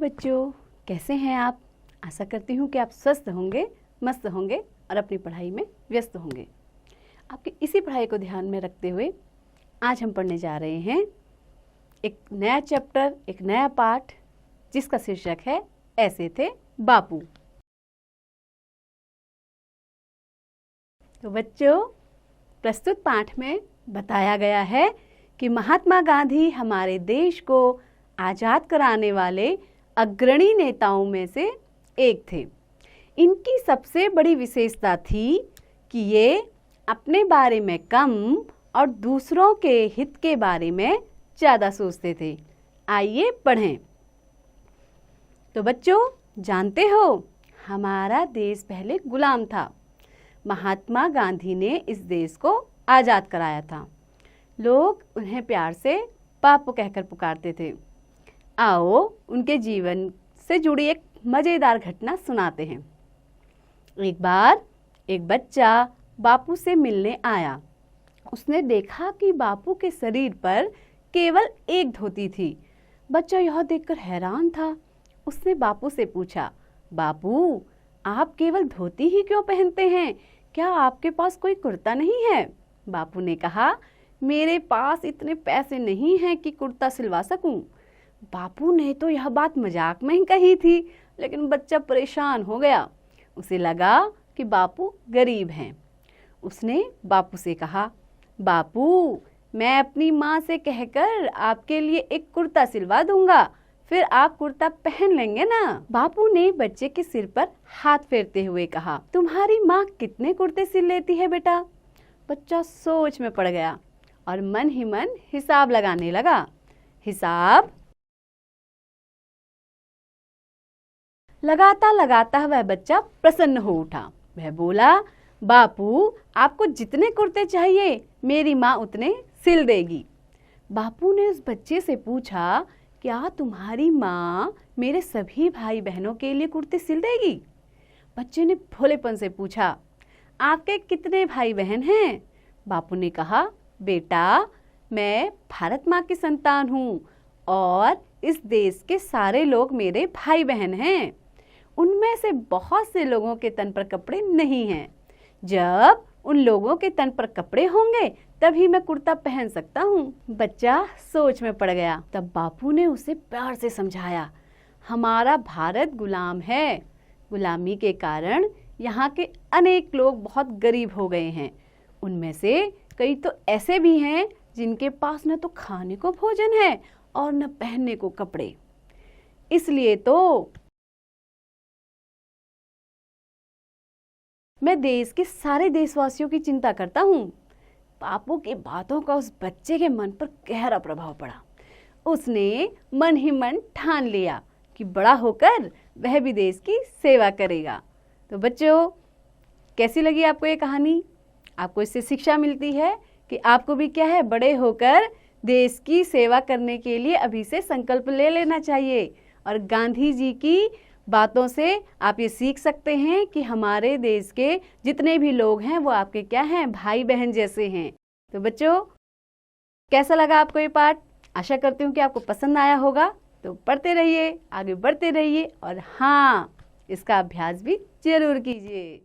बच्चों, कैसे हैं आप? आशा करती हूँ कि आप स्वस्थ होंगे, मस्त होंगे और अपनी पढ़ाई में व्यस्त होंगे। आपकी इसी पढ़ाई को ध्यान में रखते हुए आज हम पढ़ने जा रहे हैं एक नया चैप्टर, एक नया पाठ, जिसका शीर्षक है ऐसे थे बापू। तो बच्चों, प्रस्तुत पाठ में बताया गया है कि महात्मा गांधी हमारे देश को आज़ाद कराने वाले अग्रणी नेताओं में से एक थे। इनकी सबसे बड़ी विशेषता थी कि ये अपने बारे में कम और दूसरों के हित के बारे में ज़्यादा सोचते थे। आइए पढ़ें। तो बच्चों, जानते हो हमारा देश पहले गुलाम था। महात्मा गांधी ने इस देश को आज़ाद कराया था। लोग उन्हें प्यार से बापू कहकर पुकारते थे। आओ उनके जीवन से जुड़ी एक मज़ेदार घटना सुनाते हैं। एक बार एक बच्चा बापू से मिलने आया। उसने देखा कि बापू के शरीर पर केवल एक धोती थी। बच्चा यह देखकर हैरान था। उसने बापू से पूछा, बापू, आप केवल धोती ही क्यों पहनते हैं? क्या आपके पास कोई कुर्ता नहीं है? बापू ने कहा, मेरे पास इतने पैसे नहीं हैं कि कुर्ता सिलवा सकूं। बापू ने तो यह बात मजाक में ही कही थी, लेकिन बच्चा परेशान हो गया। उसे लगा कि बापू गरीब हैं। उसने बापू से कहा, बापू, मैं अपनी माँ से कहकर आपके लिए एक कुर्ता सिलवा दूंगा, फिर आप कुर्ता पहन लेंगे ना? बापू ने बच्चे के सिर पर हाथ फेरते हुए कहा, तुम्हारी माँ कितने कुर्ते सिल लेती है बेटा? बच्चा सोच में पड़ गया और मन ही मन हिसाब लगाने लगा। हिसाब लगाता लगाता वह बच्चा प्रसन्न हो उठा। वह बोला, बापू, आपको जितने कुर्ते चाहिए मेरी माँ उतने सिल देगी। बापू ने उस बच्चे से पूछा, क्या तुम्हारी माँ मेरे सभी भाई बहनों के लिए कुर्ते सिल देगी? बच्चे ने भोलेपन से पूछा, आपके कितने भाई बहन हैं? बापू ने कहा, बेटा, मैं भारत माँ की संतान हूँ और इस देश के सारे लोग मेरे भाई बहन हैं। उनमें से बहुत से लोगों के तन पर कपड़े नहीं हैं। जब उन लोगों के तन पर कपड़े होंगे तभी मैं कुर्ता पहन सकता हूँ। बच्चा सोच में पड़ गया। तब बापू ने उसे प्यार से समझाया, हमारा भारत गुलाम है। गुलामी के कारण यहाँ के अनेक लोग बहुत गरीब हो गए हैं। उनमें से कई तो ऐसे भी हैं जिनके पास न तो खाने को भोजन है और न पहनने को कपड़े। इसलिए तो मैं देश के सारे देशवासियों की चिंता करता हूँ। बापू की बातों का उस बच्चे के मन पर गहरा प्रभाव पड़ा। उसने मन ही मन ठान लिया कि बड़ा होकर वह भी देश की सेवा करेगा। तो बच्चों, कैसी लगी आपको ये कहानी? आपको इससे शिक्षा मिलती है कि आपको भी क्या है, बड़े होकर देश की सेवा करने के लिए अभी से संकल्प ले लेना चाहिए। और गांधी जी की बातों से आप ये सीख सकते हैं कि हमारे देश के जितने भी लोग हैं वो आपके क्या हैं, भाई बहन जैसे हैं। तो बच्चों, कैसा लगा आपको ये पाठ? आशा करती हूँ कि आपको पसंद आया होगा। तो पढ़ते रहिए, आगे बढ़ते रहिए और हाँ, इसका अभ्यास भी जरूर कीजिए।